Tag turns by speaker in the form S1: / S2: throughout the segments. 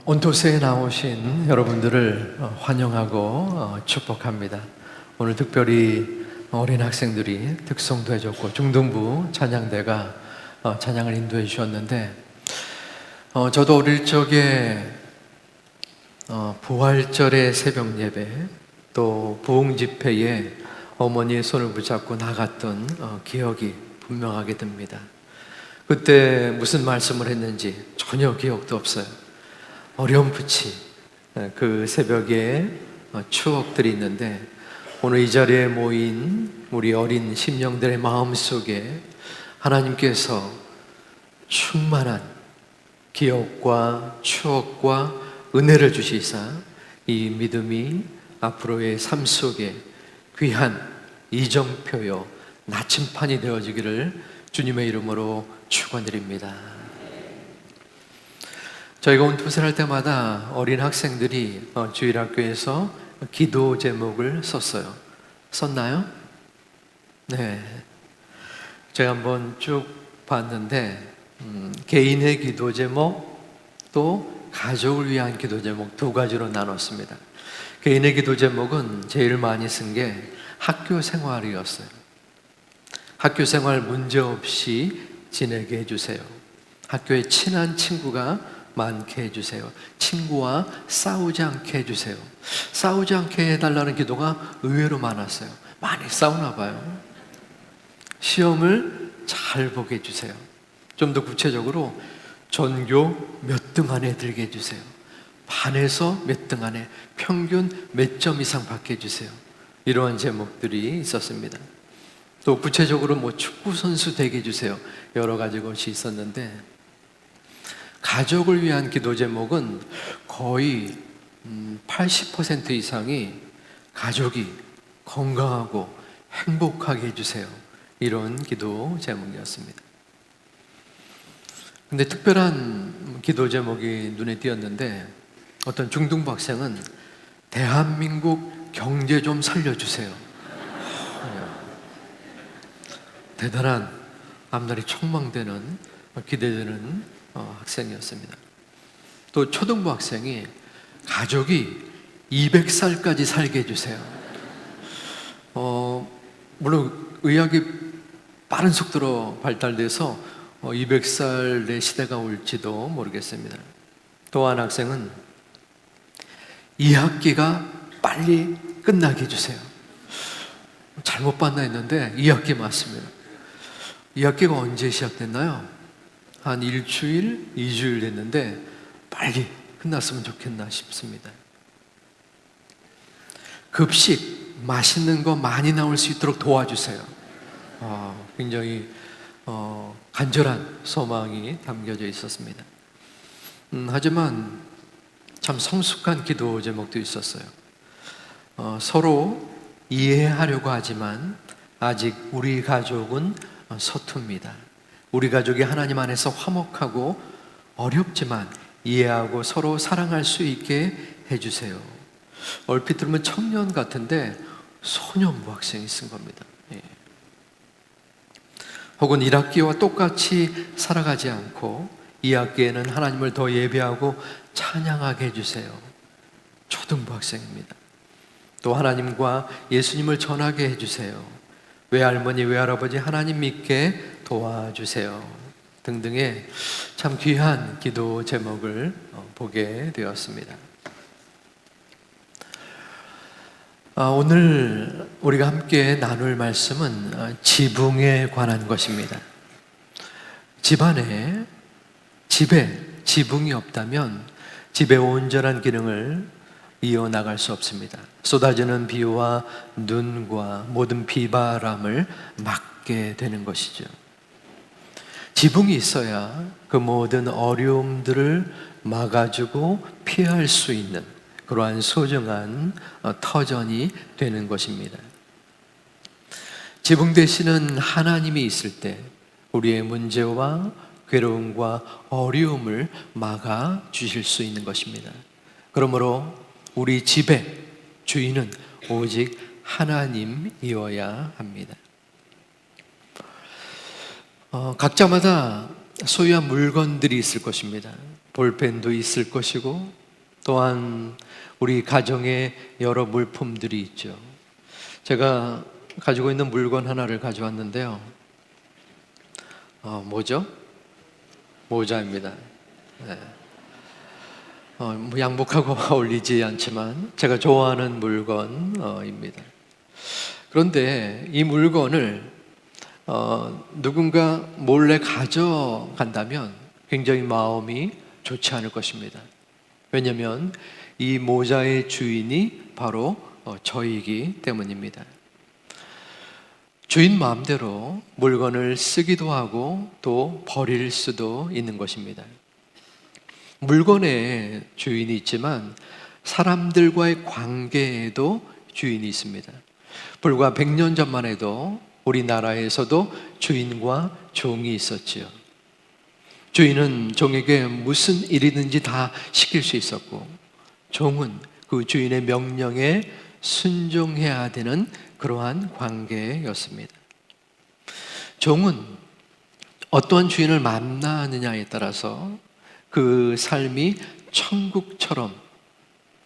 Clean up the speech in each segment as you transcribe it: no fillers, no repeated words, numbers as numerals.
S1: 온토세에 나오신 여러분들을 환영하고 축복합니다. 오늘 특별히 어린 학생들이 특송도 해줬고 중등부 찬양대가 찬양을 인도해 주셨는데, 저도 어릴 적에 부활절의 새벽 예배, 또 부흥 집회에 어머니의 손을 붙잡고 나갔던 기억이 분명하게 듭니다. 그때 무슨 말씀을 했는지 전혀 기억도 없어요. 어렴풋이 그 새벽에 추억들이 있는데, 오늘 이 자리에 모인 우리 어린 심령들의 마음속에 하나님께서 충만한 기억과 추억과 은혜를 주시사 이 믿음이 앞으로의 삶 속에 귀한 이정표요 나침판이 되어지기를 주님의 이름으로 축원드립니다. 저희가 온투세를 할 때마다 어린 학생들이 주일학교에서 기도 제목을 썼어요. 썼나요? 네. 제가 한번 쭉 봤는데 개인의 기도 제목, 또 가족을 위한 기도 제목 두 가지로 나눴습니다. 개인의 기도 제목은 제일 많이 쓴 게 학교 생활이었어요. 학교 생활 문제없이 지내게 해주세요. 학교에 친한 친구가 많게 해주세요. 친구와 싸우지 않게 해주세요. 싸우지 않게 해달라는 기도가 의외로 많았어요. 많이 싸우나 봐요. 시험을 잘 보게 해주세요. 좀 더 구체적으로 전교 몇 등 안에 들게 해주세요. 반에서 몇 등 안에 평균 몇 점 이상 받게 해주세요. 이러한 제목들이 있었습니다. 또 구체적으로 축구 선수 되게 해주세요. 여러 가지 것이 있었는데, 가족을 위한 기도 제목은 거의 80% 이상이 가족이 건강하고 행복하게 해주세요. 이런 기도 제목이었습니다. 근데 특별한 기도 제목이 눈에 띄었는데, 어떤 중등부 학생은 대한민국 경제 좀 살려주세요. 대단한, 앞날이 촉망되는, 기대되는 학생이었습니다. 또 초등부 학생이 가족이 200살까지 살게 해주세요. 물론 의학이 빠른 속도로 발달돼서 200살의 시대가 올지도 모르겠습니다. 또 한 학생은 2학기가 빨리 끝나게 해주세요. 잘못 봤나 했는데 2학기 맞습니다. 2학기가 언제 시작됐나요? 한 일주일, 2주일 됐는데 빨리 끝났으면 좋겠나 싶습니다. 급식 맛있는 거 많이 나올 수 있도록 도와주세요. 굉장히 간절한 소망이 담겨져 있었습니다. 하지만 참 성숙한 기도 제목도 있었어요. 서로 이해하려고 하지만 아직 우리 가족은 서툽니다. 우리 가족이 하나님 안에서 화목하고 어렵지만 이해하고 서로 사랑할 수 있게 해주세요. 얼핏 들으면 청년 같은데 소년부 학생이 쓴 겁니다. 혹은 1학기와 똑같이 살아가지 않고 2학기에는 하나님을 더 예배하고 찬양하게 해주세요. 초등부 학생입니다. 또 하나님과 예수님을 전하게 해주세요. 외할머니, 외할아버지 하나님 믿게 도와주세요. 등등의 참 귀한 기도 제목을 보게 되었습니다. 오늘 우리가 함께 나눌 말씀은 지붕에 관한 것입니다. 집에 지붕이 없다면 집의 온전한 기능을 이어나갈 수 없습니다. 쏟아지는 비와 눈과 모든 비바람을 막게 되는 것이죠. 지붕이 있어야 그 모든 어려움들을 막아주고 피할 수 있는 그러한 소중한 터전이 되는 것입니다. 지붕 대신은 하나님이 있을 때 우리의 문제와 괴로움과 어려움을 막아 주실 수 있는 것입니다. 그러므로 우리 집의 주인은 오직 하나님이어야 합니다. 각자마다 소유한 물건들이 있을 것입니다. 볼펜도 있을 것이고 또한 우리 가정에 여러 물품들이 있죠. 제가 가지고 있는 물건 하나를 가져왔는데요. 뭐죠? 모자입니다. 네. 뭐 양복하고 어울리지 않지만 제가 좋아하는 물건입니다. 그런데 이 물건을 누군가 몰래 가져간다면 굉장히 마음이 좋지 않을 것입니다. 왜냐하면 이 모자의 주인이 바로 저이기 때문입니다. 주인 마음대로 물건을 쓰기도 하고 또 버릴 수도 있는 것입니다. 물건에 주인이 있지만 사람들과의 관계에도 주인이 있습니다. 불과 100년 전만 해도 우리나라에서도 주인과 종이 있었지요. 주인은 종에게 무슨 일이든지 다 시킬 수 있었고 종은 그 주인의 명령에 순종해야 되는 그러한 관계였습니다. 종은 어떠한 주인을 만나느냐에 따라서 그 삶이 천국처럼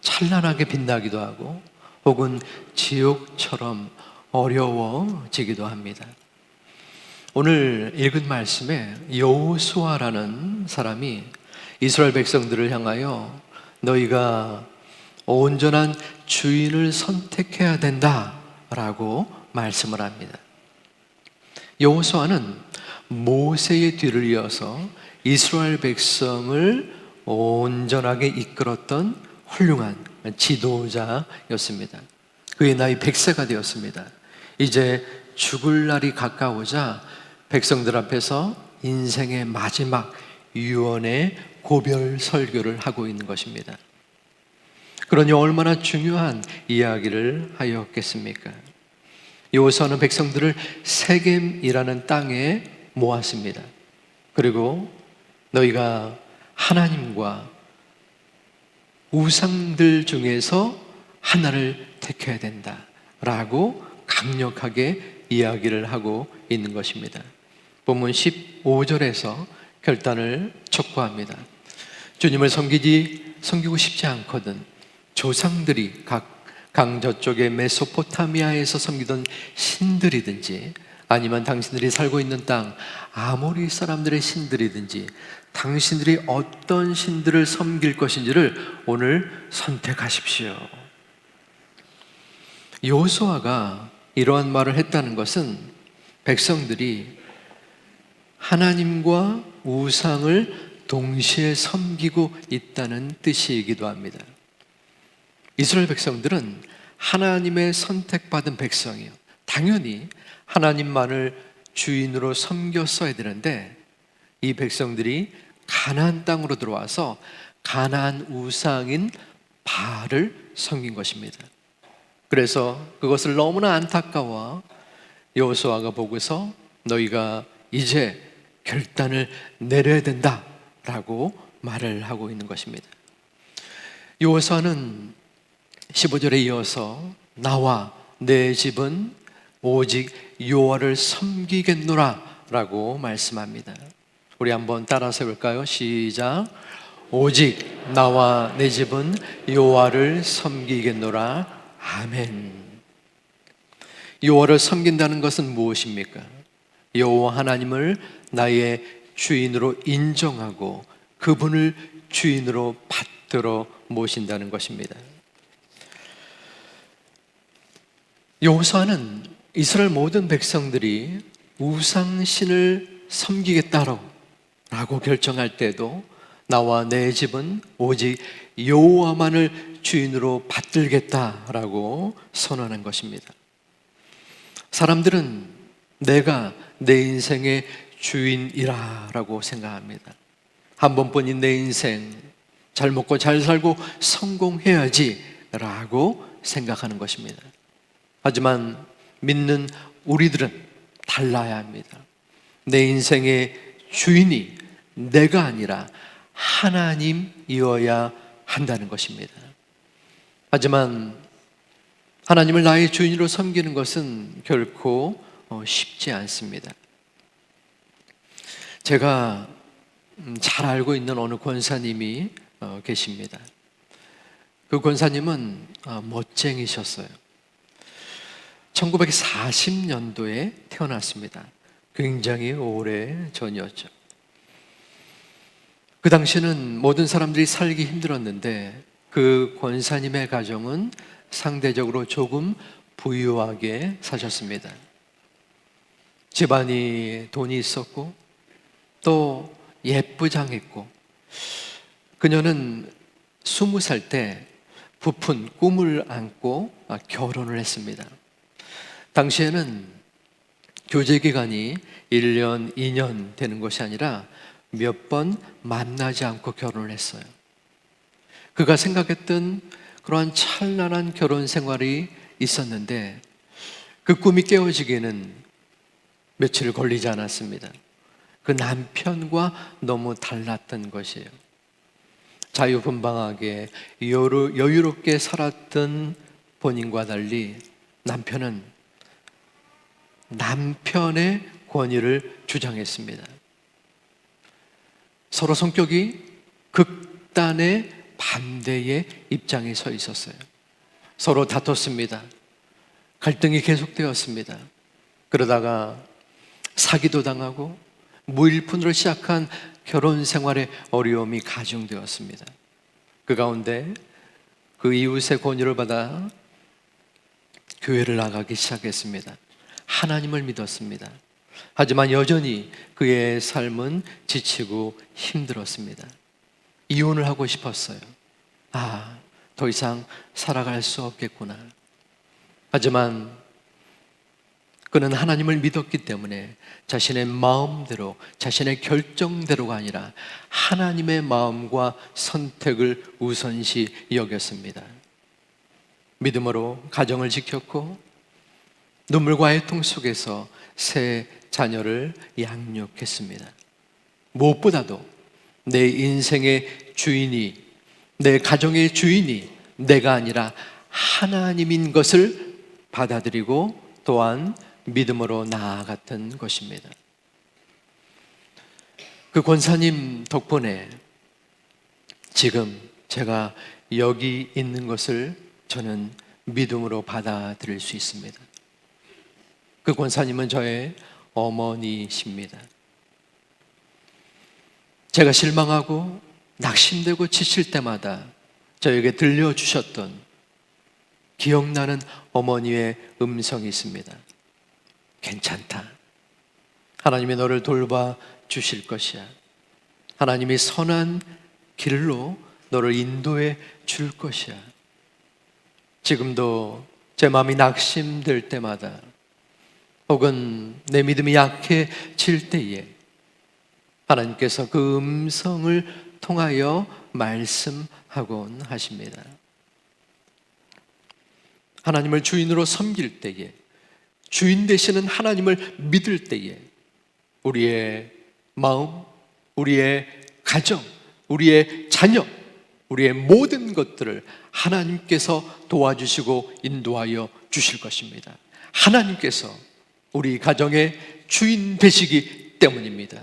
S1: 찬란하게 빛나기도 하고 혹은 지옥처럼 어려워지기도 합니다. 오늘 읽은 말씀에 여호수아라는 사람이 이스라엘 백성들을 향하여 너희가 온전한 주인을 선택해야 된다라고 말씀을 합니다. 여호수아는 모세의 뒤를 이어서 이스라엘 백성을 온전하게 이끌었던 훌륭한 지도자였습니다. 그의 나이 100세가 되었습니다. 이제 죽을 날이 가까우자 백성들 앞에서 인생의 마지막 유언의 고별 설교를 하고 있는 것입니다. 그러니 얼마나 중요한 이야기를 하였겠습니까? 여호수아는 백성들을 세겜이라는 땅에 모았습니다. 그리고 너희가 하나님과 우상들 중에서 하나를 택해야 된다라고 강력하게 이야기를 하고 있는 것입니다. 본문 15절에서 결단을 촉구합니다. 주님을 섬기고 싶지 않거든 조상들이 각 강 저쪽의 메소포타미아에서 섬기던 신들이든지 아니면 당신들이 살고 있는 땅 아모리 사람들의 신들이든지 당신들이 어떤 신들을 섬길 것인지를 오늘 선택하십시오. 여호수아가 이러한 말을 했다는 것은 백성들이 하나님과 우상을 동시에 섬기고 있다는 뜻이기도 합니다. 이스라엘 백성들은 하나님의 선택받은 백성이에요. 당연히 하나님만을 주인으로 섬겼어야 되는데 이 백성들이 가나안 땅으로 들어와서 가나안 우상인 바알을 섬긴 것입니다. 그래서 그것을 너무나 안타까워 여호수아가 보고서 너희가 이제 결단을 내려야 된다라고 말을 하고 있는 것입니다. 여호수아는 15절에 이어서 나와 내 집은 오직 여호와를 섬기겠노라 라고 말씀합니다. 우리 한번 따라서 해볼까요? 시작. 오직 나와 내 집은 여호와를 섬기겠노라. 아멘. 여호와를 섬긴다는 것은 무엇입니까? 여호와 하나님을 나의 주인으로 인정하고 그분을 주인으로 받들어 모신다는 것입니다. 여호수아는 이스라엘 모든 백성들이 우상신을 섬기겠다라고 결정할 때도 나와 내 집은 오직 여호와만을 주인으로 받들겠다라고 선언한 것입니다. 사람들은 내가 내 인생의 주인이라고 생각합니다. 한 번뿐인 내 인생 잘 먹고 잘 살고 성공해야지라고 생각하는 것입니다. 하지만 믿는 우리들은 달라야 합니다. 내 인생의 주인이 내가 아니라 하나님이어야 한다는 것입니다. 하지만 하나님을 나의 주인으로 섬기는 것은 결코 쉽지 않습니다. 제가 잘 알고 있는 어느 권사님이 계십니다. 그 권사님은 멋쟁이셨어요. 1940년도에 태어났습니다. 굉장히 오래 전이었죠. 그 당시에는 모든 사람들이 살기 힘들었는데 그 권사님의 가정은 상대적으로 조금 부유하게 사셨습니다. 집안이 돈이 있었고 또 예쁘장했고, 그녀는 20살 때 부푼 꿈을 안고 결혼을 했습니다. 당시에는 교제 기간이 1년, 2년 되는 것이 아니라 몇 번 만나지 않고 결혼을 했어요. 그가 생각했던 그러한 찬란한 결혼 생활이 있었는데 그 꿈이 깨어지기에는 며칠 걸리지 않았습니다. 그 남편과 너무 달랐던 것이에요. 자유분방하게 여유롭게 살았던 본인과 달리 남편은 남편의 권위를 주장했습니다. 서로 성격이 극단의 반대의 입장에 서 있었어요. 서로 다퉜습니다. 갈등이 계속되었습니다. 그러다가 사기도 당하고 무일푼으로 시작한 결혼 생활의 어려움이 가중되었습니다. 그 가운데 그 이웃의 권유를 받아 교회를 나가기 시작했습니다. 하나님을 믿었습니다. 하지만 여전히 그의 삶은 지치고 힘들었습니다. 이혼을 하고 싶었어요. 더 이상 살아갈 수 없겠구나. 하지만 그는 하나님을 믿었기 때문에 자신의 마음대로, 자신의 결정대로가 아니라 하나님의 마음과 선택을 우선시 여겼습니다. 믿음으로 가정을 지켰고 눈물과 애통 속에서 새 자녀를 양육했습니다. 무엇보다도 내 인생의 주인이, 내 가정의 주인이 내가 아니라 하나님인 것을 받아들이고 또한 믿음으로 나아갔던 것입니다. 그 권사님 덕분에 지금 제가 여기 있는 것을 저는 믿음으로 받아들일 수 있습니다. 그 권사님은 저의 어머니십니다. 제가 실망하고 낙심되고 지칠 때마다 저에게 들려주셨던 기억나는 어머니의 음성이 있습니다. 괜찮다. 하나님이 너를 돌봐 주실 것이야. 하나님이 선한 길로 너를 인도해 줄 것이야. 지금도 제 마음이 낙심될 때마다 혹은 내 믿음이 약해질 때에 하나님께서 그 음성을 통하여 말씀하곤 하십니다. 하나님을 주인으로 섬길 때에, 주인 되시는 하나님을 믿을 때에 우리의 마음, 우리의 가정, 우리의 자녀, 우리의 모든 것들을 하나님께서 도와주시고 인도하여 주실 것입니다. 하나님께서 우리 가정의 주인 되시기 때문입니다.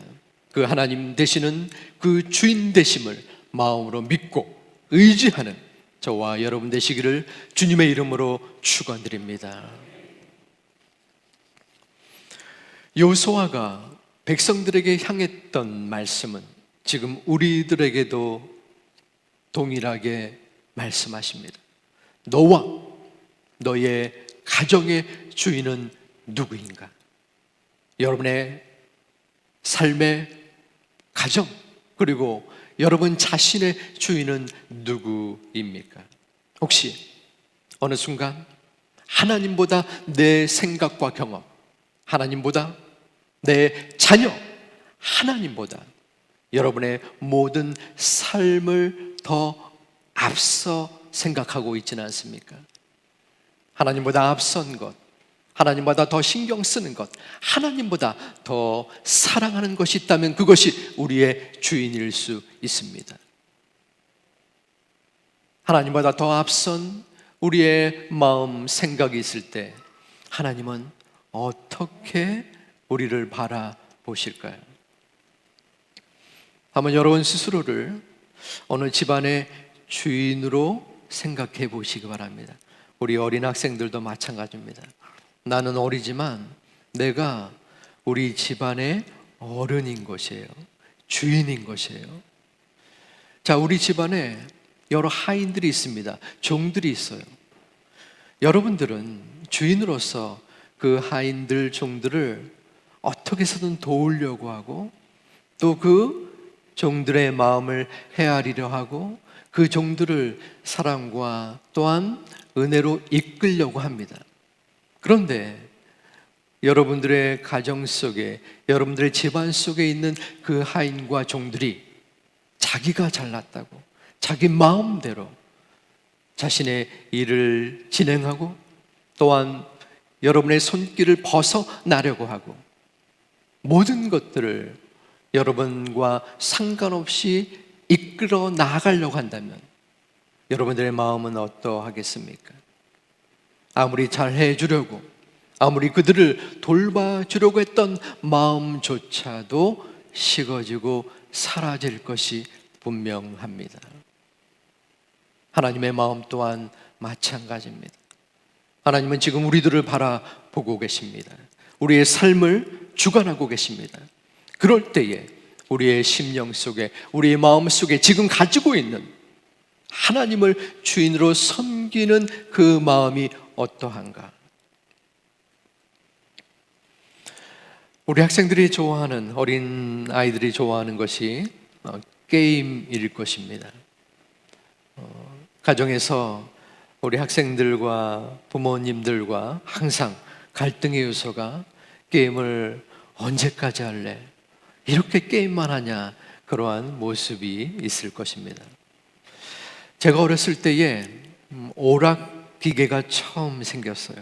S1: 그 하나님 되시는 그 주인 되심을 마음으로 믿고 의지하는 저와 여러분 되시기를 주님의 이름으로 축원드립니다. 여호수아가 백성들에게 향했던 말씀은 지금 우리들에게도 동일하게 말씀하십니다. 너와 너의 가정의 주인은 누구인가? 여러분의 삶의 가정, 그리고 여러분 자신의 주인은 누구입니까? 혹시 어느 순간 하나님보다 내 생각과 경험, 하나님보다 내 자녀, 하나님보다 여러분의 모든 삶을 더 앞서 생각하고 있지는 않습니까? 하나님보다 앞선 것, 하나님보다 더 신경 쓰는 것, 하나님보다 더 사랑하는 것이 있다면 그것이 우리의 주인일 수 있습니다. 하나님보다 더 앞선 우리의 마음, 생각이 있을 때 하나님은 어떻게 우리를 바라보실까요? 한번 여러분 스스로를 어느 집안의 주인으로 생각해 보시기 바랍니다. 우리 어린 학생들도 마찬가지입니다. 나는 어리지만 내가 우리 집안의 어른인 것이에요. 주인인 것이에요. 자, 우리 집안에 여러 하인들이 있습니다. 종들이 있어요. 여러분들은 주인으로서 그 하인들, 종들을 어떻게 해서든 도우려고 하고 또 그 종들의 마음을 헤아리려 하고 그 종들을 사랑과 또한 은혜로 이끌려고 합니다. 그런데 여러분들의 가정 속에, 여러분들의 집안 속에 있는 그 하인과 종들이 자기가 잘났다고 자기 마음대로 자신의 일을 진행하고 또한 여러분의 손길을 벗어나려고 하고 모든 것들을 여러분과 상관없이 이끌어 나가려고 한다면 여러분들의 마음은 어떠하겠습니까? 아무리 잘해 주려고, 아무리 그들을 돌봐주려고 했던 마음조차도 식어지고 사라질 것이 분명합니다. 하나님의 마음 또한 마찬가지입니다. 하나님은 지금 우리들을 바라보고 계십니다. 우리의 삶을 주관하고 계십니다. 그럴 때에 우리의 심령 속에, 우리의 마음 속에 지금 가지고 있는 하나님을 주인으로 섬기는 그 마음이 어떠한가? 우리 학생들이 좋아하는, 어린 아이들이 좋아하는 것이 게임일 것입니다. 가정에서 우리 학생들과 부모님들과 항상 갈등의 요소가 게임을 언제까지 할래? 이렇게 게임만 하냐? 그러한 모습이 있을 것입니다. 제가 어렸을 때에 오락 기계가 처음 생겼어요.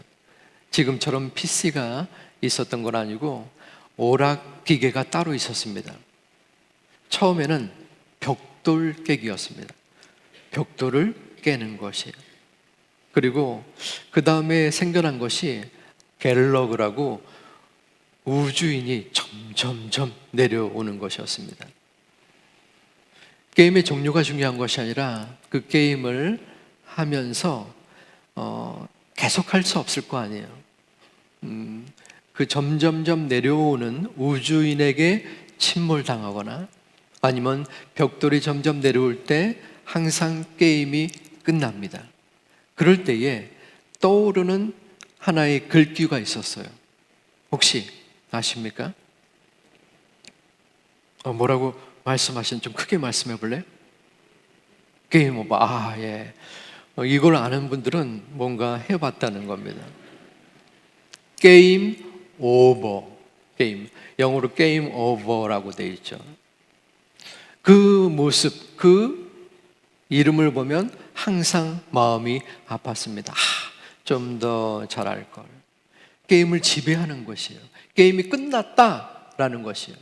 S1: 지금처럼 PC가 있었던 건 아니고 오락 기계가 따로 있었습니다. 처음에는 벽돌 깨기였습니다. 벽돌을 깨는 것이에요. 그리고 그 다음에 생겨난 것이 갤러그라고 우주인이 점점점 내려오는 것이었습니다. 게임의 종류가 중요한 것이 아니라 그 게임을 하면서 계속할 수 없을 거 아니에요. 그 점점점 내려오는 우주인에게 침몰당하거나 아니면 벽돌이 점점 내려올 때 항상 게임이 끝납니다. 그럴 때에 떠오르는 하나의 글귀가 있었어요. 혹시 아십니까? 뭐라고 말씀하신, 좀 크게 말씀해 볼래? 게임 오버. 예. 이걸 아는 분들은 뭔가 해봤다는 겁니다. 게임 오버. 게임. 영어로 게임 오버라고 되어 있죠. 그 모습, 그 이름을 보면 항상 마음이 아팠습니다. 좀 더 잘할 걸. 게임을 지배하는 것이에요. 게임이 끝났다라는 것이에요.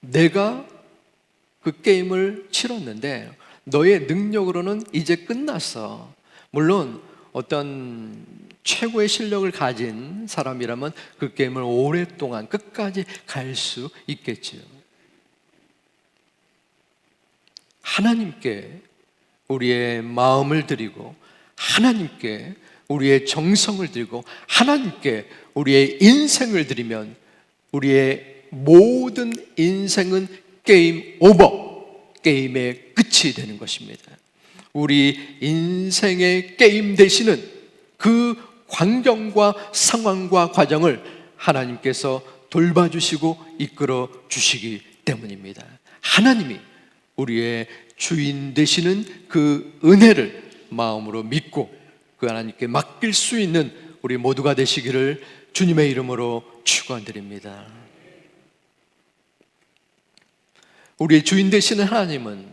S1: 내가 그 게임을 치렀는데 너의 능력으로는 이제 끝났어. 물론 어떤 최고의 실력을 가진 사람이라면 그 게임을 오랫동안 끝까지 갈 수 있겠지요. 하나님께 우리의 마음을 드리고 하나님께 우리의 정성을 드리고 하나님께 우리의 인생을 드리면 우리의 모든 인생은 게임 오버, 게임의 끝이 되는 것입니다. 우리 인생의 게임 되시는 그 환경과 상황과 과정을 하나님께서 돌봐주시고 이끌어 주시기 때문입니다. 하나님이 우리의 주인 되시는 그 은혜를 마음으로 믿고 그 하나님께 맡길 수 있는 우리 모두가 되시기를 주님의 이름으로 축원드립니다. 우리의 주인 되시는 하나님은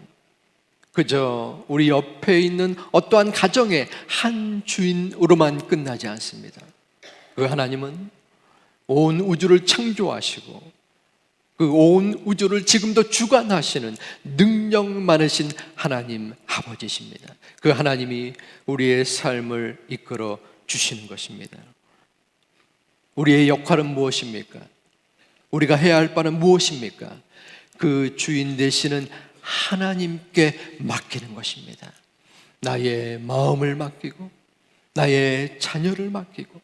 S1: 그저 우리 옆에 있는 어떠한 가정의 한 주인으로만 끝나지 않습니다. 그 하나님은 온 우주를 창조하시고 그 온 우주를 지금도 주관하시는 능력 많으신 하나님 아버지십니다. 그 하나님이 우리의 삶을 이끌어 주시는 것입니다. 우리의 역할은 무엇입니까? 우리가 해야 할 바는 무엇입니까? 그 주인 되시는 하나님께 맡기는 것입니다. 나의 마음을 맡기고, 나의 자녀를 맡기고,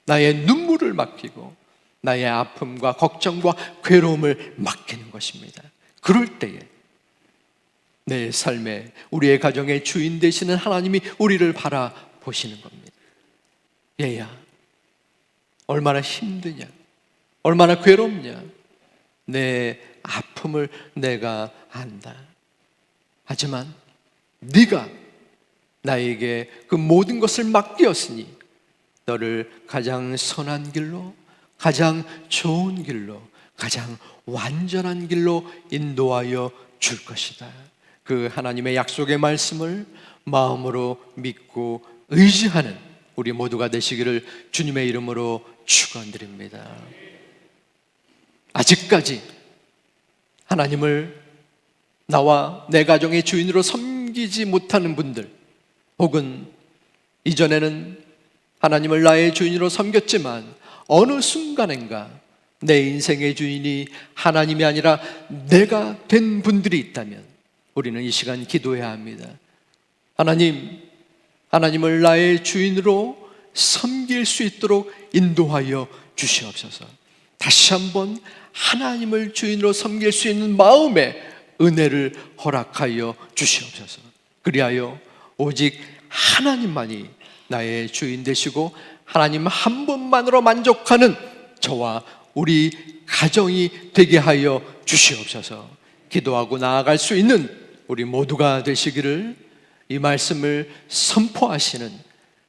S1: 나의 눈물을 맡기고, 나의 아픔과 걱정과 괴로움을 맡기는 것입니다. 그럴 때에 내 삶에, 우리의 가정의 주인 되시는 하나님이 우리를 바라보시는 겁니다. 얘야, 얼마나 힘드냐, 얼마나 괴롭냐, 내 아픔을 내가 안다. 하지만 네가 나에게 그 모든 것을 맡겼으니 너를 가장 선한 길로, 가장 좋은 길로, 가장 완전한 길로 인도하여 줄 것이다. 그 하나님의 약속의 말씀을 마음으로 믿고 의지하는 우리 모두가 되시기를 주님의 이름으로 축원드립니다. 아직까지 하나님을 나와 내 가정의 주인으로 섬기지 못하는 분들, 혹은 이전에는 하나님을 나의 주인으로 섬겼지만 어느 순간인가 내 인생의 주인이 하나님이 아니라 내가 된 분들이 있다면 우리는 이 시간 기도해야 합니다. 하나님을 나의 주인으로 섬길 수 있도록 인도하여 주시옵소서. 다시 한번 하나님을 주인으로 섬길 수 있는 마음의 은혜를 허락하여 주시옵소서. 그리하여 오직 하나님만이 나의 주인 되시고 하나님 한 분만으로 만족하는 저와 우리 가정이 되게 하여 주시옵소서. 기도하고 나아갈 수 있는 우리 모두가 되시기를 이 말씀을 선포하시는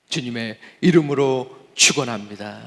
S1: 주님의 이름으로 축원합니다.